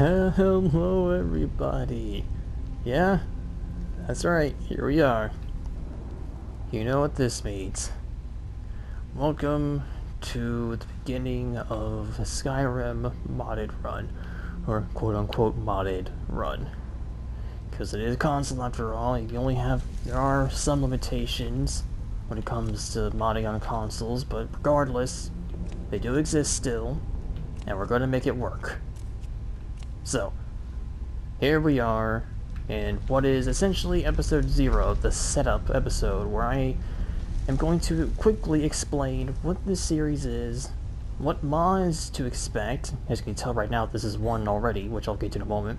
Hello everybody. Yeah, that's right, here we are. You know what this means. Welcome to the beginning of a Skyrim modded run. Or quote-unquote modded run. Because it is a console after all, there are some limitations when it comes to modding on consoles, but regardless, they do exist still, and we're going to make it work. So, here we are in what is essentially episode 0, the setup episode, where I am going to quickly explain what this series is, what mods to expect. As you can tell right now, this is one already, which I'll get to in a moment,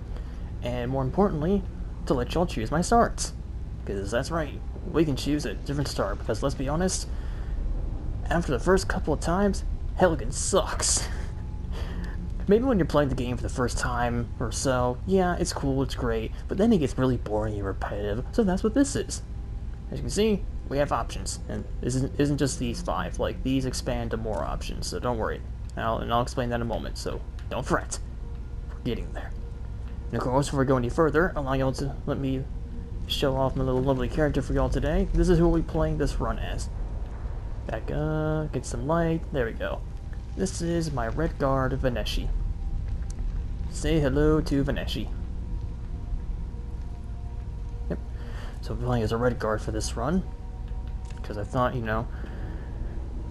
and more importantly, to let y'all choose my starts. Because that's right, we can choose a different start, because let's be honest, after the first couple of times, Helgen sucks. Maybe when you're playing the game for the first time or so, yeah, it's cool, it's great, but then it gets really boring and repetitive, so that's what this is. As you can see, we have options, and this isn't just these 5, like, these expand to more options, so don't worry. I'll explain that in a moment, so don't fret. We're getting there. And of course, before we go any further, allow y'all to let me show off my little lovely character for y'all today. This is who we'll be playing this run as. Back up, get some light, there we go. This is my Red Guard, Vaneshi. Say hello to Vaneshi. Yep. So I'm playing as a Red Guard for this run. Because I thought,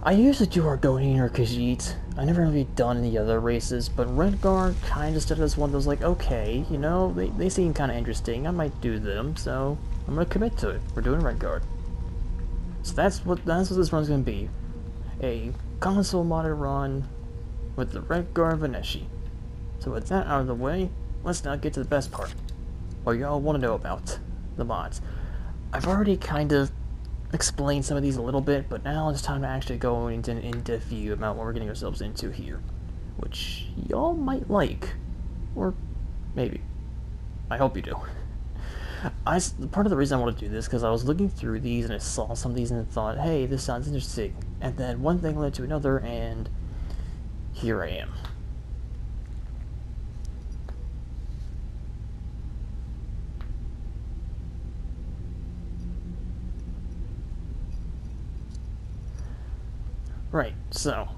I usually do Argonian or Khajiit. I never really done any other races, but Red Guard kind of stood as one that was like, okay, they seem kind of interesting. I might do them, so I'm going to commit to it. We're doing Red Guard. So that's what this run's going to be. A console modded run with the Red Guard Vaneshi. So with that out of the way, let's now get to the best part. What y'all want to know about the mods. I've already kind of explained some of these a little bit, but now it's time to actually go into an in-depth view about what we're getting ourselves into here. Which y'all might like. Or maybe. I hope you do. Part of the reason I want to do this because I was looking through these and I saw some of these and thought, hey, this sounds interesting. And then one thing led to another, and here I am. Right, so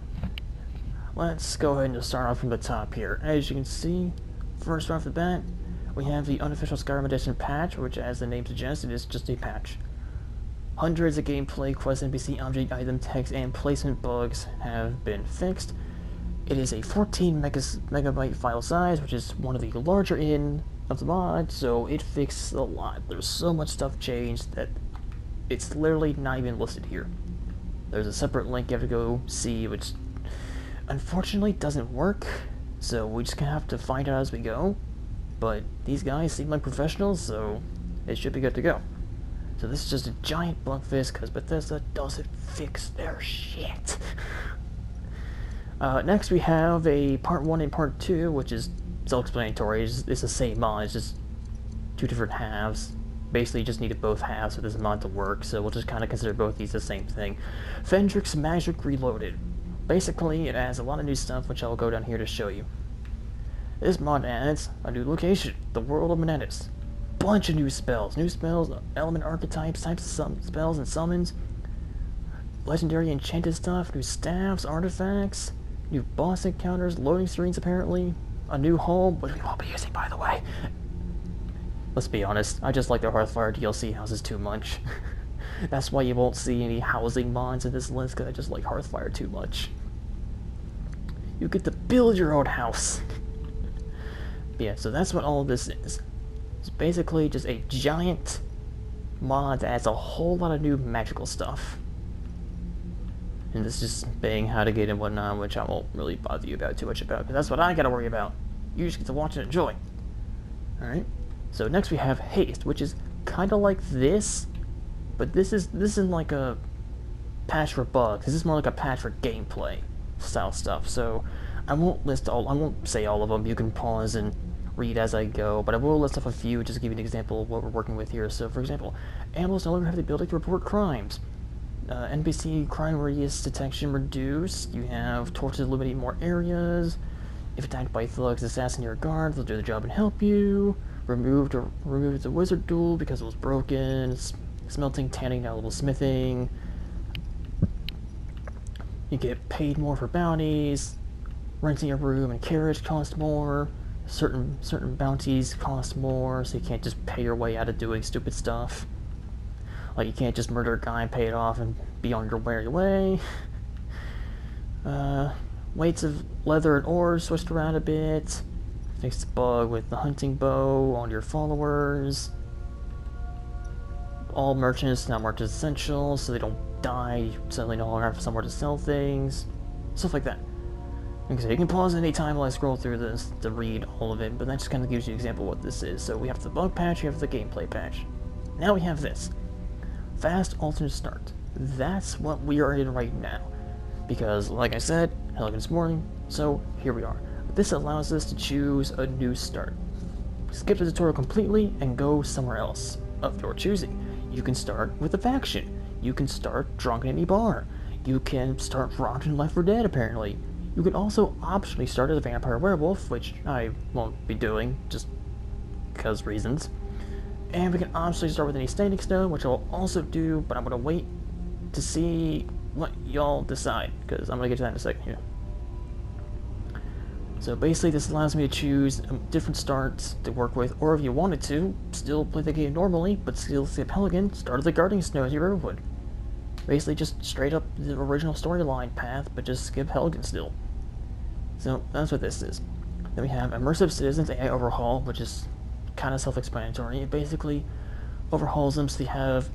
let's go ahead and just start off from the top here. As you can see, first off the bat, we have the unofficial Skyrim Edition patch, which, as the name suggests, it is just a patch. Hundreds of gameplay, quest, NPC, object, item, text, and placement bugs have been fixed. It is a 14 megabyte file size, which is one of the larger of the mod, so it fixed a lot. There's so much stuff changed that it's literally not even listed here. There's a separate link you have to go see, which unfortunately doesn't work, so we just gonna have to find out as we go. But these guys seem like professionals, so it should be good to go. So this is just a giant bug fix because Bethesda doesn't fix their shit. Next we have a part 1 and part 2, which is self-explanatory. It's the same mod, it's just 2 different halves. Basically just needed both halves for this mod to work, so we'll just kind of consider both these the same thing. Fendrix Magic Reloaded. Basically, it adds a lot of new stuff, which I'll go down here to show you. This mod adds a new location, the World of Menatis. Bunch of new spells, element archetypes, types of spells and summons, legendary enchanted stuff, new staffs, artifacts, new boss encounters, loading screens apparently, a new home, which we won't be using by the way. Let's be honest, I just like the Hearthfire DLC houses too much. That's why you won't see any housing mods in this list, because I just like Hearthfire too much. You get to build your own house. Yeah, so that's what all of this is. It's basically just a giant mod that adds a whole lot of new magical stuff. And this is just saying how to get and whatnot, which I won't really bother you about too much about, because that's what I gotta worry about. You just get to watch and enjoy. Alright? So next we have Haste, which is kind of like this, but this isn't like a patch for bugs. This is more like a patch for gameplay style stuff. So I won't say all of them. You can pause and read as I go, but I will list off a few just to give you an example of what we're working with here. So for example, animals no longer have the ability to report crimes. NPC crime radius detection reduced. You have torches illuminating more areas. If attacked by thugs, assassin your guard, they'll do the job and help you. Remove the wizard duel because it was broken. Smelting, tanning, now level smithing. You get paid more for bounties. Renting a room and carriage cost more. Certain bounties cost more, so you can't just pay your way out of doing stupid stuff. Like, you can't just murder a guy and pay it off and be on your merry way. Weights of leather and ore switched around a bit. Fixed the bug with the hunting bow on your followers. All merchants now marked as essential, so they don't die. You suddenly no longer have somewhere to sell things. Stuff like that. Okay, so you can pause any time while I scroll through this to read all of it, but that just kind of gives you an example of what this is. So we have the bug patch, we have the gameplay patch. Now we have this. Fast alternate start. That's what we are in right now. Because, like I said, hello this morning, so here we are. This allows us to choose a new start. Skip the tutorial completely and go somewhere else of your choosing. You can start with a faction. You can start drunk in any bar. You can start rocked in Left 4 Dead, apparently. You can also optionally start as a vampire werewolf, which I won't be doing, just because reasons. And we can optionally start with any standing stone, which I'll also do, but I'm going to wait to see what y'all decide, because I'm going to get to that in a second here. So basically this allows me to choose different starts to work with, or if you wanted to, still play the game normally, but still skip Helgen, start at the Guarding Snow as you ever would. Basically just straight up the original storyline path, but just skip Helgen still. So that's what this is. Then we have Immersive Citizens AI Overhaul, which is kind of self-explanatory. It basically overhauls them so they have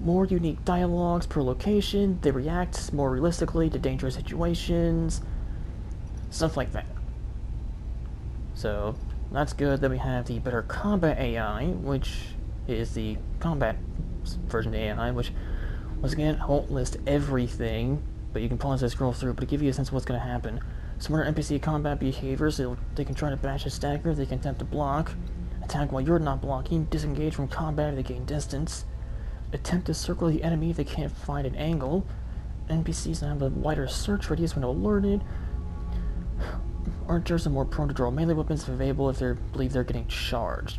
more unique dialogues per location, they react more realistically to dangerous situations, stuff like that. So that's good. Then we have the Better Combat AI, which is the combat version of AI, which once again won't list everything, but you can pause and scroll through, but to give you a sense of what's going to happen. Smarter NPC combat behaviors, they can try to bash a stagger, they can attempt to block, attack while you're not blocking, disengage from combat if they gain distance, attempt to circle the enemy if they can't find an angle, NPCs have a wider search radius when alerted, archers are more prone to draw melee weapons if available if they believe they're getting charged.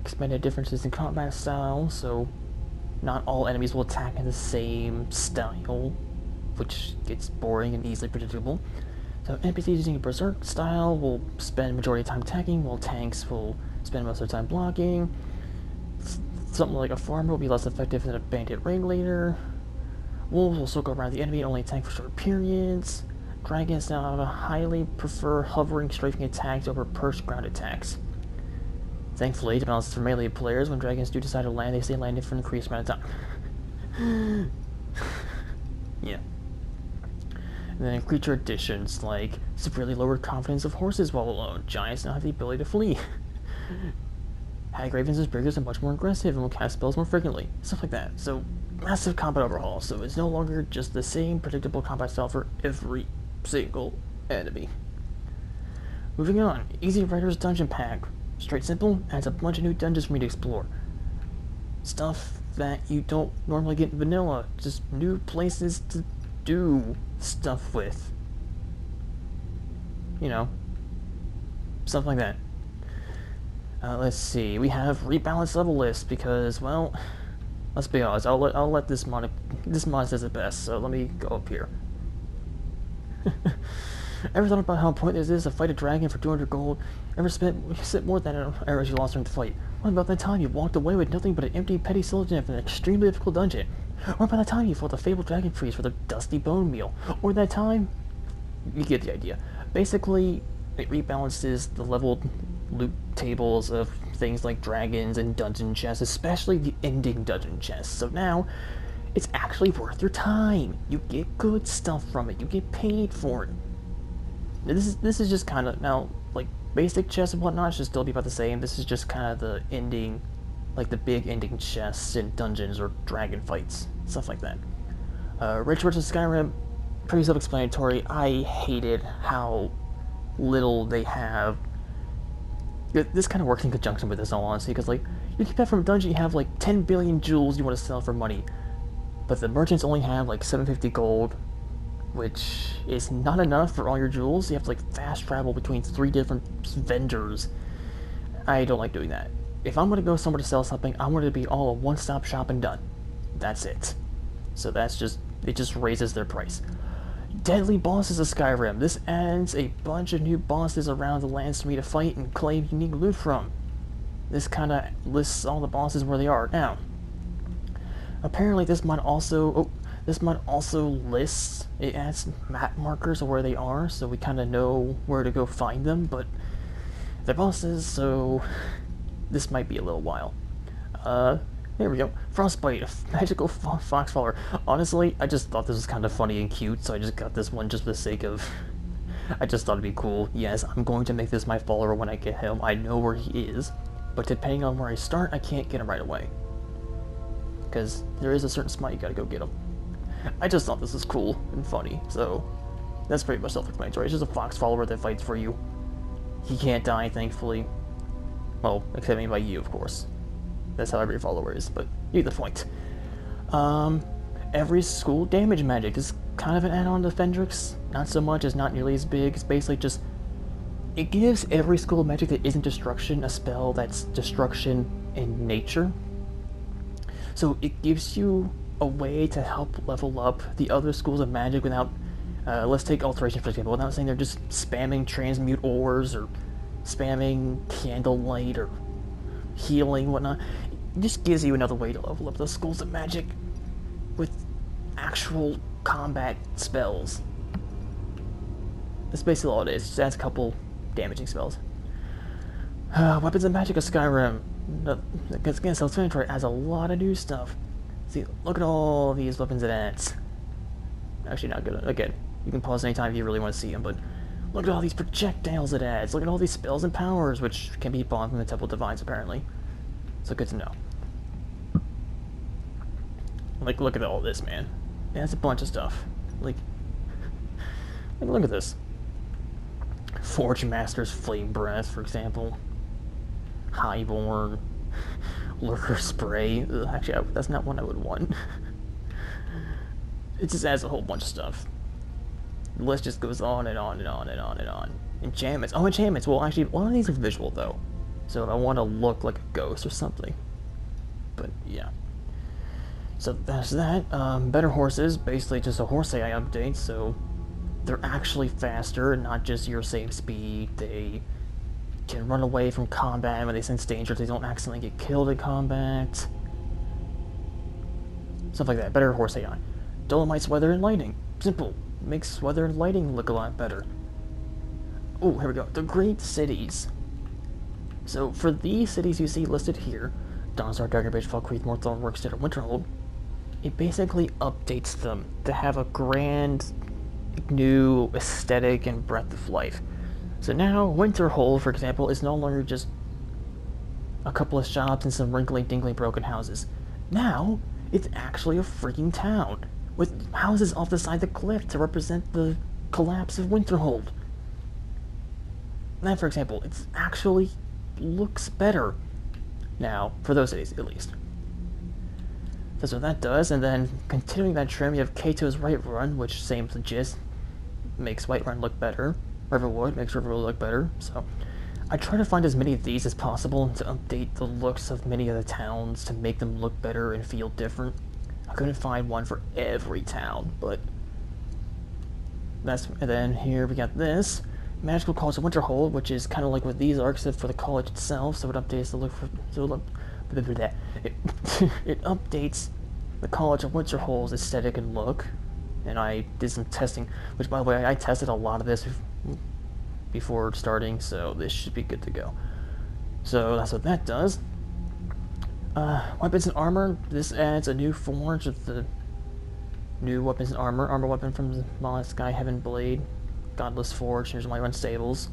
Expanded differences in combat style, so not all enemies will attack in the same style, which gets boring and easily predictable. So NPCs using a berserk style will spend majority of time attacking, while tanks will spend most of their time blocking. Something like a farmer will be less effective than a bandit ringleader. Wolves will circle around the enemy and only attack for short periods. Dragons now have a highly prefer hovering strafing attacks over perched ground attacks. Thankfully, to balance for melee players, when dragons do decide to land, they stay landed for an increased amount of time. Yeah. And then creature additions, like severely lowered confidence of horses while alone. Giants now have the ability to flee. Hag Ravens is bigger and much more aggressive and will cast spells more frequently. Stuff like that. So, massive combat overhaul. So it's no longer just the same predictable combat style for every single enemy. Moving on. Easy Writer's Dungeon Pack. Straight simple, adds a bunch of new dungeons for me to explore. Stuff that you don't normally get in vanilla. Just new places to do stuff with. You know, stuff like that. Let's see, we have rebalance level list because, well, let's be honest, I'll let this mod says it best, so let me go up here. Ever thought about how pointless it is to fight a dragon for 200 gold? Ever spent more than an arrows you lost during the fight? What about that time you walked away with nothing but an empty petty skeleton of an extremely difficult dungeon? Or about that time you fought the fabled dragon freeze for the dusty bone meal? Or that time? You get the idea. Basically, it rebalances the leveled loot tables of things like dragons and dungeon chests, especially the ending dungeon chests. So now, it's actually worth your time. You get good stuff from it. You get paid for it. This is just kind of, now, like, basic chests and whatnot should still be about the same. This is just kind of the ending, like the big ending chests in dungeons or dragon fights, stuff like that. Rich vs. Skyrim, pretty self-explanatory. I hated how little they have. This kind of works in conjunction with this, in all honesty, because, like, you get back from a dungeon, you have, like, 10 billion jewels you want to sell for money, but the merchants only have, like, 750 gold, which is not enough for all your jewels. You have to like fast travel between 3 different vendors. I don't like doing that. If I'm gonna go somewhere to sell something, I want it to be all a one-stop shop and done. That's it. So it just raises their price. Deadly bosses of Skyrim. This adds a bunch of new bosses around the lands for me to fight and claim unique loot from. This kind of lists all the bosses where they are. Now, apparently this mod also lists, it adds map markers of where they are, so we kind of know where to go find them, but they're bosses, so this might be a little while. There we go. Frostbite, a magical fox follower. Honestly, I just thought this was kind of funny and cute, so I just got this one just for the sake of... I just thought it'd be cool. Yes, I'm going to make this my follower when I get him. I know where he is, but depending on where I start, I can't get him right away. Because there is a certain spot you gotta go get him. I just thought this was cool and funny, so that's pretty much self-explanatory. It's just a fox follower that fights for you. He can't die, thankfully. Well, except maybe by you, of course. That's how every follower is, but you get the point. Every school damage magic is kind of an add-on to Fendrix. Not so much, it's not nearly as big. It's basically just... It gives every school magic that isn't destruction a spell that's destruction in nature. So it gives you a way to help level up the other schools of magic without... let's take Alteration, for example. Without saying they're just spamming Transmute Ores or spamming Candlelight or healing, whatnot. It just gives you another way to level up those schools of magic with actual combat spells. That's basically all it is. Just adds a couple damaging spells. Weapons and Magic of Skyrim. Again, self-explanatory, adds a lot of new stuff. See, look at all these weapons it adds. Actually, not good. Again, you can pause anytime if you really want to see them, but look at all these projectiles it adds. Look at all these spells and powers, which can be bought from the Temple Divines, apparently. So good to know. Like, look at all this, man. It has a bunch of stuff. Like look at this. Forge Master's Flame Breath, for example. Highborn. Lurker Spray. Ugh, actually, that's not one I would want. It just adds a whole bunch of stuff. The list just goes on and on and on and on and on. Enchantments. Oh, enchantments. Well, actually, one of these are visual, though. So if I want to look like a ghost or something. But, yeah. So that's that. Better horses. Basically just a horse AI update, so they're actually faster, not just your same speed. They can run away from combat when they sense danger. They don't accidentally get killed in combat. Stuff like that. Better horse AI. Dolomite's weather and lighting. Simple. Makes weather and lighting look a lot better. Oh, here we go. The great cities. So for these cities you see listed here, Dawnstar, Dragonbridge, Falkreath, Morthal, Workstead, or Winterhold, it basically updates them to have a grand new aesthetic and breadth of life. So now Winterhold, for example, is no longer just a couple of shops and some wrinkly dinky broken houses. Now it's actually a freaking town with houses off the side of the cliff to represent the collapse of Winterhold. That, for example, it actually looks better now, for those cities at least. That's what that does, and then continuing that trend, we have Kato's Whiterun, which same gist, makes Whiterun look better. Riverwood makes Riverwood look better, so I try to find as many of these as possible to update the looks of many of the towns to make them look better and feel different. I couldn't find one for every town, but that's... And then here we got this. Magical College of Winterhold, which is kind of like what these are, except for the college itself, so it updates the look for... It updates the College of Winterhold's aesthetic and look, and I did some testing, which, by the way, I tested a lot of this before starting, so this should be good to go. So that's what that does. Weapons and armor. This adds a new forge with the new weapons and armor. Armor weapon from the Monolith Sky Heaven Blade. Godless Forge. Here's my run stables.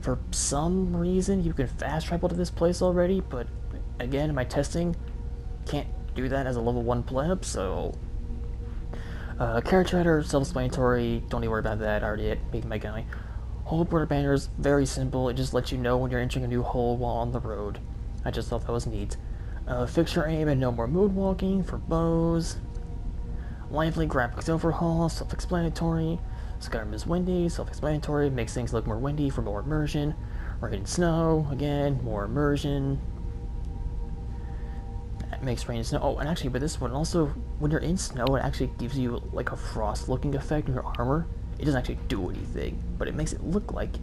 For some reason, you can fast travel to this place already, but again, in my testing, can't do that as a level 1 pleb, so... Character header, self-explanatory, don't need to worry about that, I already made my guy. Hole border banners, very simple, it just lets you know when you're entering a new hole while on the road. I just thought that was neat. Fix your aim and no more moonwalking for bows. Lively graphics overhaul, self-explanatory. Skyrim is windy, self-explanatory, makes things look more windy for more immersion. Rain and snow, again, more immersion. That makes rain and snow. Oh, and actually, with this one, also, when you're in snow, it actually gives you like a frost-looking effect in your armor. It doesn't actually do anything, but it makes it look like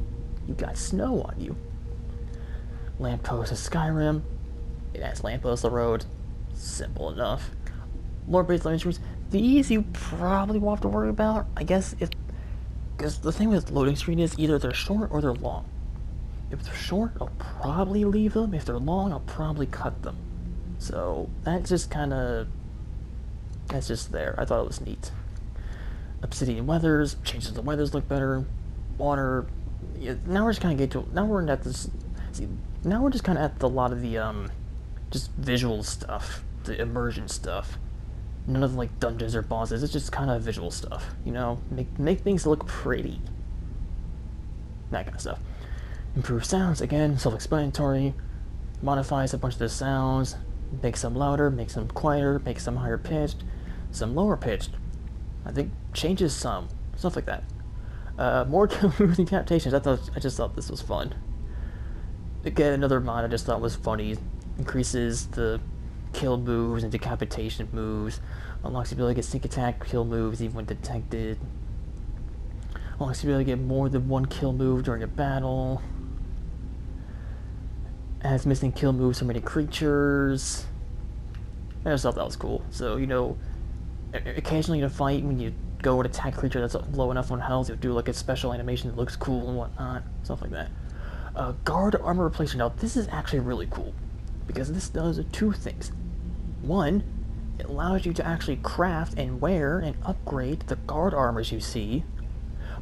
you got snow on you. Lamppost of Skyrim. It has lampposts on the road. Simple enough. Lore-based loading screens. These you probably won't have to worry about. I guess if... Because the thing with loading screen is either they're short or they're long. If they're short, I'll probably leave them. If they're long, I'll probably cut them. So, that's just kind of... That's just there. I thought it was neat. Obsidian weathers. Changes the weathers look better. Water. Yeah, now we're just kind of getting to... Now we're at this... See, now we're just kind of at a lot of the, just visual stuff. The immersion stuff. None of, like, dungeons or bosses. It's just kind of visual stuff, you know? Make things look pretty. That kind of stuff. Improve sounds, again, self-explanatory. Modifies a bunch of the sounds. Makes them louder, makes them quieter, makes them higher pitched, some lower pitched. I think changes some. Stuff like that. More kill moves and decapitations. I just thought this was fun. Again, another mod I just thought was funny. Increases the kill moves and decapitation moves. Unlocks the ability to get sneak attack kill moves even when detected. Unlocks the ability to get more than one kill move during a battle. Adds missing kill moves from many creatures. I just thought that was cool. So, you know, occasionally in a fight, when you go and attack a creature that's low enough on health, you'll do like a special animation that looks cool and whatnot. Stuff like that. Guard armor replacement. Now, this is actually really cool. Because this does two things. One, it allows you to actually craft and wear and upgrade the guard armors you see,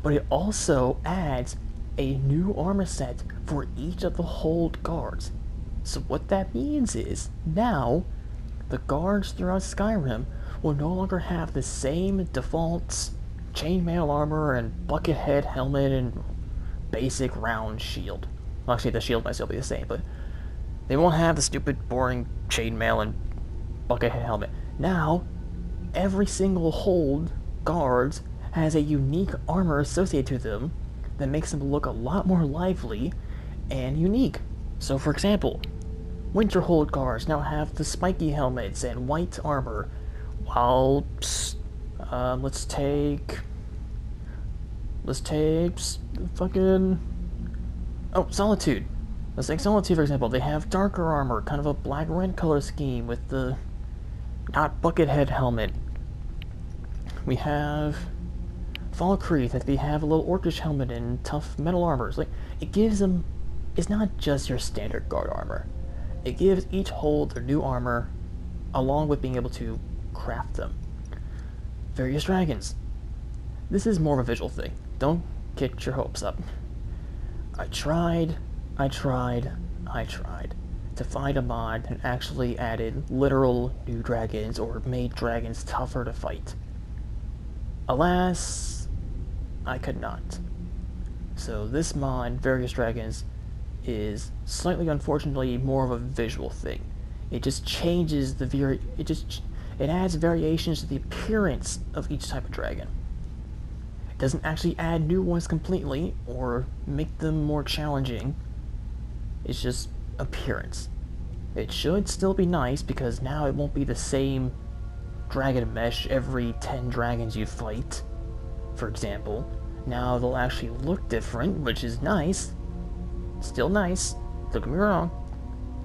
but it also adds a new armor set for each of the hold guards. So what that means is, now, the guards throughout Skyrim will no longer have the same default chainmail armor and bucket head helmet and basic round shield. Well, actually, the shield might still be the same, but they won't have the stupid, boring chainmail and bucket head helmet. Now, every single hold guards has a unique armor associated to them that makes them look a lot more lively and unique. So, for example, winter hold guards now have the spiky helmets and white armor, while let's take fucking Solitude. Let's take Solitude, for example. They have darker armor, kind of a black-red color scheme with the not buckethead helmet. We have Valkyrie, that they have a little orcish helmet and tough metal armors. Like, it gives them... It's not just your standard guard armor. It gives each hold their new armor, along with being able to craft them. Various dragons. This is more of a visual thing. Don't get your hopes up. I tried to find a mod that actually added literal new dragons or made dragons tougher to fight. Alas, I could not. So this mod, Various Dragons, is slightly, unfortunately, more of a visual thing. It just changes the it adds variations to the appearance of each type of dragon. It doesn't actually add new ones completely or make them more challenging. It's just appearance. It should still be nice because now it won't be the same dragon mesh every 10 dragons you fight, for example. Now they'll actually look different, which is nice. Still nice, don't get me wrong.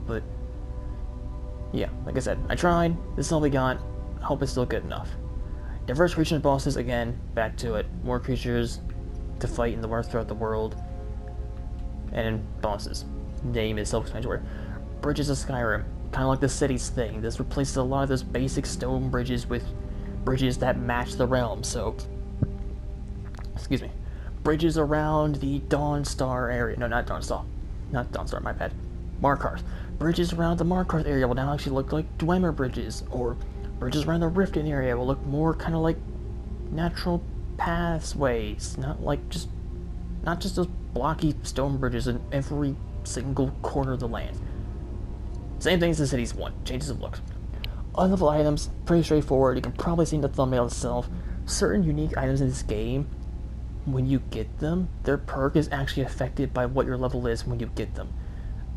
But, yeah, like I said, I tried. This is all we got. I hope it's still good enough. Diverse creature and bosses, again, back to it. More creatures to fight in the world throughout the world. And bosses. Name is self-explanatory. Bridges of Skyrim. Kind of like the cities thing. This replaces a lot of those basic stone bridges with bridges that match the realm, so... Excuse me. Bridges around the Dawnstar area. No, not Dawnstar. Not Dawnstar, my bad. Markarth. Bridges around the Markarth area will now actually look like Dwemer bridges, or bridges around the Riften area will look more kind of like natural pathways, not just those blocky stone bridges in every single corner of the land. Same thing as the cities one, changes of looks. Unlevel items, pretty straightforward. You can probably see in the thumbnail itself. Certain unique items in this game, when you get them, their perk is actually affected by what your level is when you get them.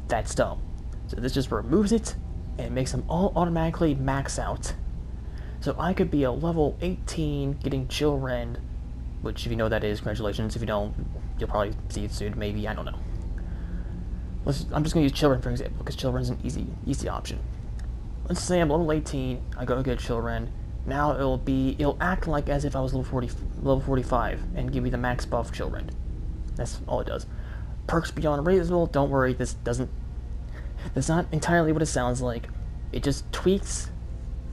That's dumb. So this just removes it, and makes them all automatically max out. So I could be a level 18 getting Chill Rend, which if you know what that is, congratulations. If you don't, you'll probably see it soon, maybe, I don't know. I'm just going to use Chill Rend for example, because Chill Rend is an easy option. Let's say I'm level 18, I go to get Chill Rend. Now it'll act like as if I was level 45, and give me the max buff Chill Rend. That's all it does. Perks beyond reasonable, don't worry, that's not entirely what it sounds like. It just tweaks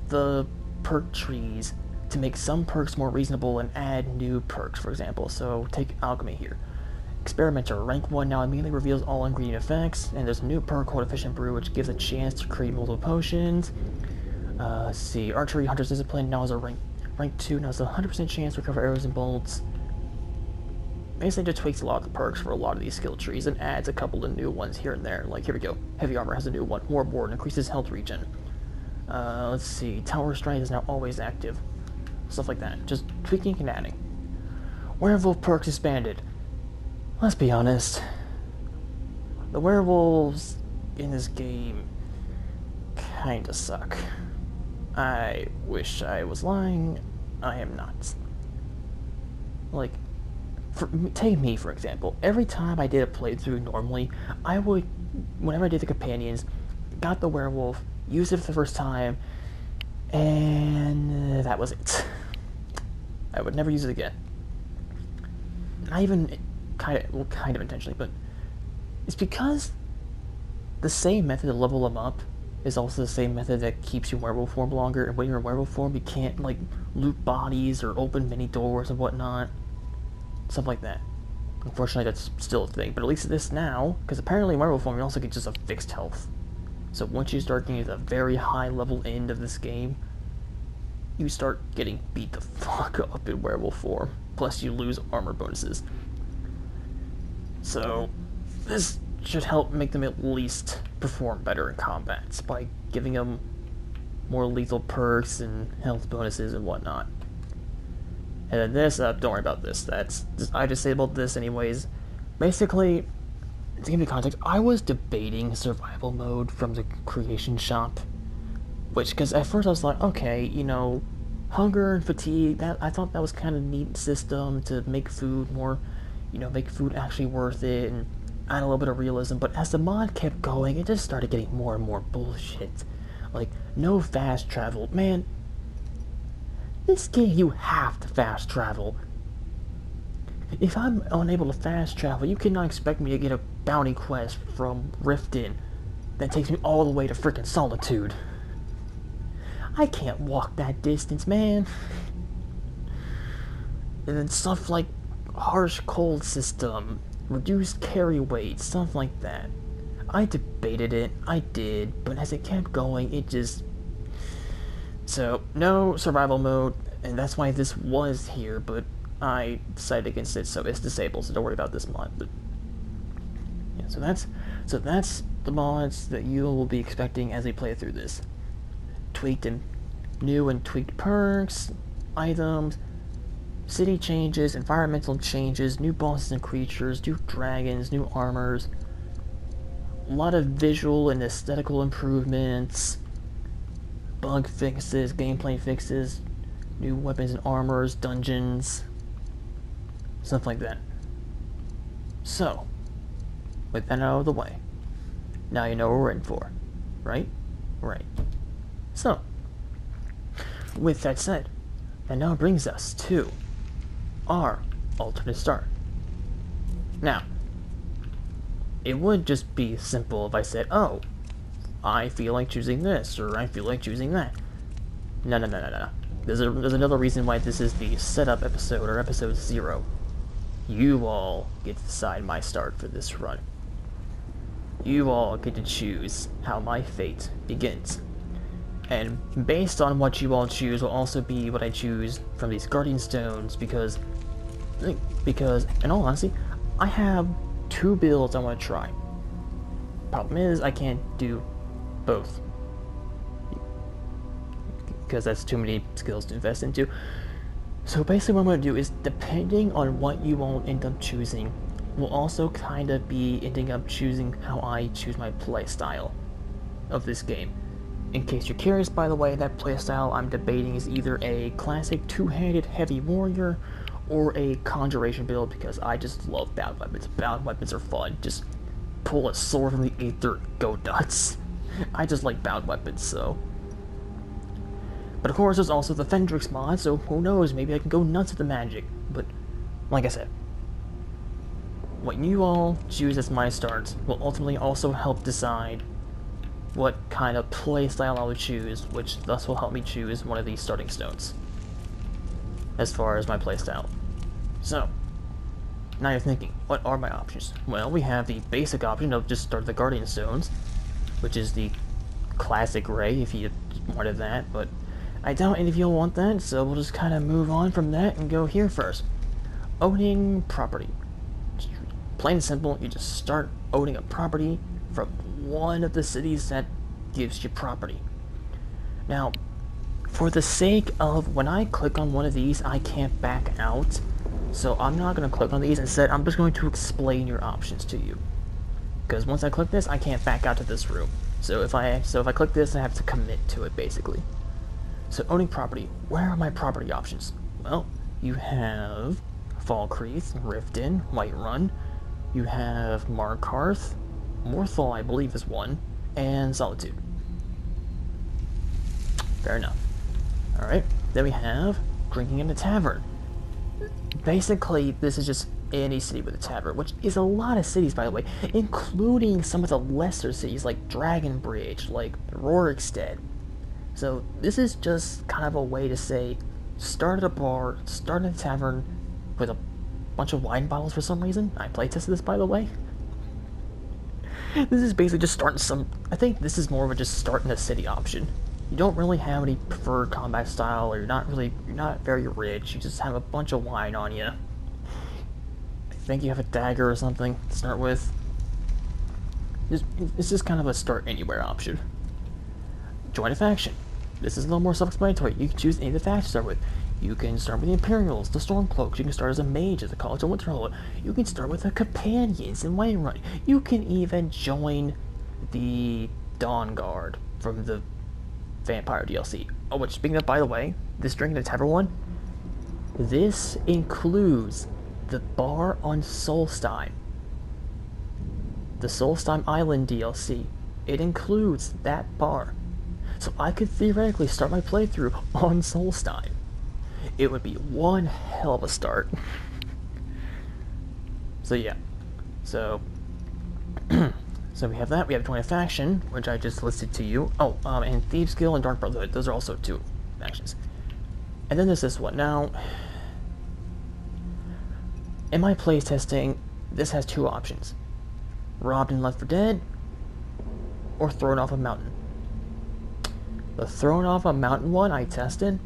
the perk trees to make some perks more reasonable and add new perks, for example. So take Alchemy here. Experimenter, rank 1 now immediately reveals all ingredient effects, and there's a new perk called Efficient Brew, which gives a chance to create multiple potions. Let's see, Archery, Hunter's Discipline now is a rank 2, now has a 100% chance to recover arrows and bolts. Basically just tweaks a lot of the perks for a lot of these skill trees and adds a couple of new ones here and there. Like, here we go, Heavy Armor has a new one, War Board, increases health regen. Let's see, Tower Strength is now always active. Stuff like that, just tweaking and adding. Werewolf perks expanded. Let's be honest, the werewolves in this game kinda suck. I wish I was lying, I am not. Like, take me for example, every time I did a playthrough normally, whenever I did the companions, got the werewolf, used it for the first time, and that was it. I would never use it again. Not even kind of intentionally, but it's because the same method to level them up is also the same method that keeps you in werewolf form longer, and when you're in werewolf form, you can't, like, loot bodies or open many doors and whatnot. Stuff like that. Unfortunately, that's still a thing, but at least this now, because apparently in werewolf form, you also get just a fixed health. So once you start getting to the very high level end of this game, you start getting beat the fuck up in werewolf form. Plus you lose armor bonuses. So this should help make them at least perform better in combat by giving them more lethal perks and health bonuses and whatnot. And then this, don't worry about this. I just disabled this anyways. Basically, to give you context, I was debating survival mode from the creation shop, because at first I was like, okay, you know, hunger and fatigue, I thought that was kind of a neat system to make food more, you know, make food actually worth it and add a little bit of realism, but as the mod kept going, it just started getting more and more bullshit. Like, no fast travel. Man, this game, you have to fast travel. If I'm unable to fast travel, you cannot expect me to get a bounty quest from Riften that takes me all the way to frickin' Solitude. I can't walk that distance, man. And then stuff like harsh cold system, reduced carry weight, stuff like that. I debated it, I did, but as it kept going, it just... So, no survival mode, and that's why this was here, but I decided against it, so it's disabled, so don't worry about this mod. But yeah, so that's the mods that you will be expecting as we play through this. Tweaked and new and tweaked perks, items, city changes, environmental changes, new bosses and creatures, new dragons, new armors, a lot of visual and aesthetical improvements, bug fixes, gameplay fixes, new weapons and armors, dungeons, stuff like that. So, with that out of the way, now you know what we're in for, right? Right. So, with that said, that now brings us to our alternate start. Now, it would just be simple if I said, oh, I feel like choosing this, or I feel like choosing that. No. There's another reason why this is the setup episode, or episode 0. You all get to decide my start for this run. You all get to choose how my fate begins. And based on what you all choose will also be what I choose from these Guardian Stones, because in all honesty, I have 2 builds I want to try. Problem is, I can't do both. because that's too many skills to invest into. So basically what I'm going to do is, depending on what you all end up choosing, will also kind of be ending up choosing how I choose my playstyle of this game. In case you're curious, by the way, that playstyle I'm debating is either a classic two-handed heavy warrior or a conjuration build, because I just love bound weapons. Bound weapons are fun. Just pull a sword from the aether, go nuts. I just like bound weapons, so. But of course, there's also the Fendrix mod, so who knows, maybe I can go nuts with the magic. But, like I said, what you all choose as my start will ultimately also help decide what kind of playstyle I would choose, which thus will help me choose one of these starting stones as far as my playstyle. So, now you're thinking, what are my options? Well, we have the basic option of just start the Guardian Stones, which is the classic ray if you wanted that, but I doubt any of you will want that, so we'll just kind of move on from that and go here first. Owning property. Plain and simple, you just start owning a property from one of the cities that gives you property. Now, for the sake of when I click on one of these, I can't back out, so I'm not going to click on these. Instead, I'm just going to explain your options to you. Because once I click this, I can't back out to this room. So if I click this, I have to commit to it, basically. So owning property, where are my property options? Well, you have Falkreath, Riften, Whiterun. You have Markarth, Morthal, I believe, is one, and Solitude. Fair enough. Alright, then we have Drinking in the Tavern. Basically, this is just any city with a tavern, which is a lot of cities, by the way, including some of the lesser cities like Dragonbridge, like Rorikstead. So this is just kind of a way to say, start at a bar, start at a tavern with a bunch of wine bottles for some reason. I playtested this, by the way. This is basically just starting some. I think this is more of a just starting a city option. You don't really have any preferred combat style, or you're not very rich. You just have a bunch of wine on you. I think you have a dagger or something to start with. It's just kind of a start anywhere option. Join a faction. This is a little more self-explanatory. You can choose any of the factions to start with. You can start with the Imperials, the Stormcloaks. You can start as a mage at the College of Winterhold. You can start with the Companions in Whiterun. You can even join the Dawn Guard from the Vampire DLC. Oh, which, speaking of, by the way, this Drinking in the Tavern one, this includes the bar on Solstheim. The Solstheim Island DLC. It includes that bar. So I could theoretically start my playthrough on Solstheim. It would be one hell of a start. So yeah. So so we have that. We have join a faction, which I just listed to you. Oh, and Thieves Guild and Dark Brotherhood. Those are also two factions. And then there's this one. Now, in my playtesting, this has two options: Robbed and Left for Dead, or Thrown Off a Mountain. The Thrown Off a Mountain one I tested,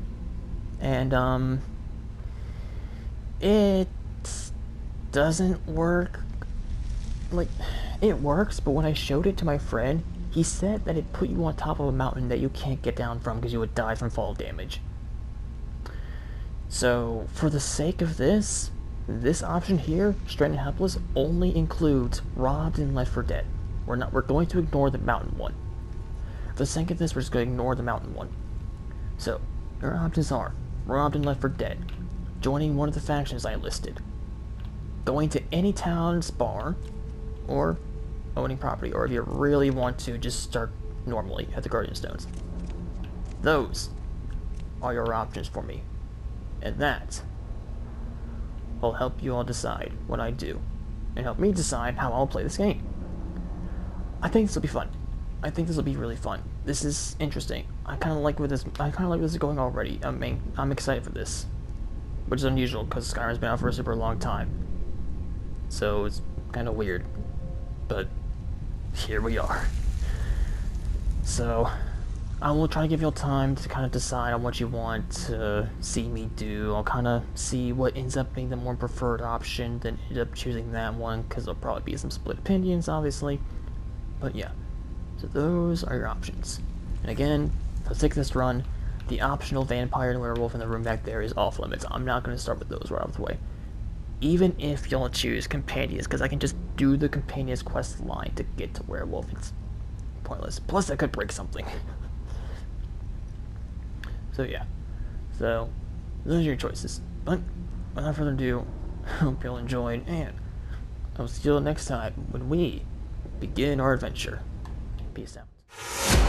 and it doesn't work. Like, it works, but when I showed it to my friend, he said that it put you on top of a mountain that you can't get down from because you would die from fall damage. So, for the sake of this option here, Stranded and Helpless, only includes Robbed and Left for Dead. We're going to ignore the mountain one. For the sake of this, we're just going to ignore the mountain one. So, your options are Robbed and Left for Dead, joining one of the factions I listed, going to any town's bar, or owning property, or if you really want to, just start normally at the Guardian Stones. Those are your options for me, and that will help you all decide what I do, and help me decide how I'll play this game. I think this will be fun. I think this will be really fun. This is interesting. I kind of like where this is going already. I mean, I'm excited for this, which is unusual because Skyrim's been out for a super long time. So it's kind of weird, but here we are. So I will try to give you all time to kind of decide on what you want to see me do. I'll kind of see what ends up being the more preferred option, then end up choosing that one, because there'll probably be some split opinions, obviously. But yeah. So those are your options. And again, for the sake of this run, The optional vampire and werewolf in the room back there is off limits. I'm not going to start with those right out of the way. Even if y'all choose companions, because I can just do the companions quest line to get to werewolf. It's pointless. Plus, I could break something. So yeah. So, those are your choices. But, without further ado, I hope y'all enjoyed, and I will see you next time when we begin our adventure. Peace out.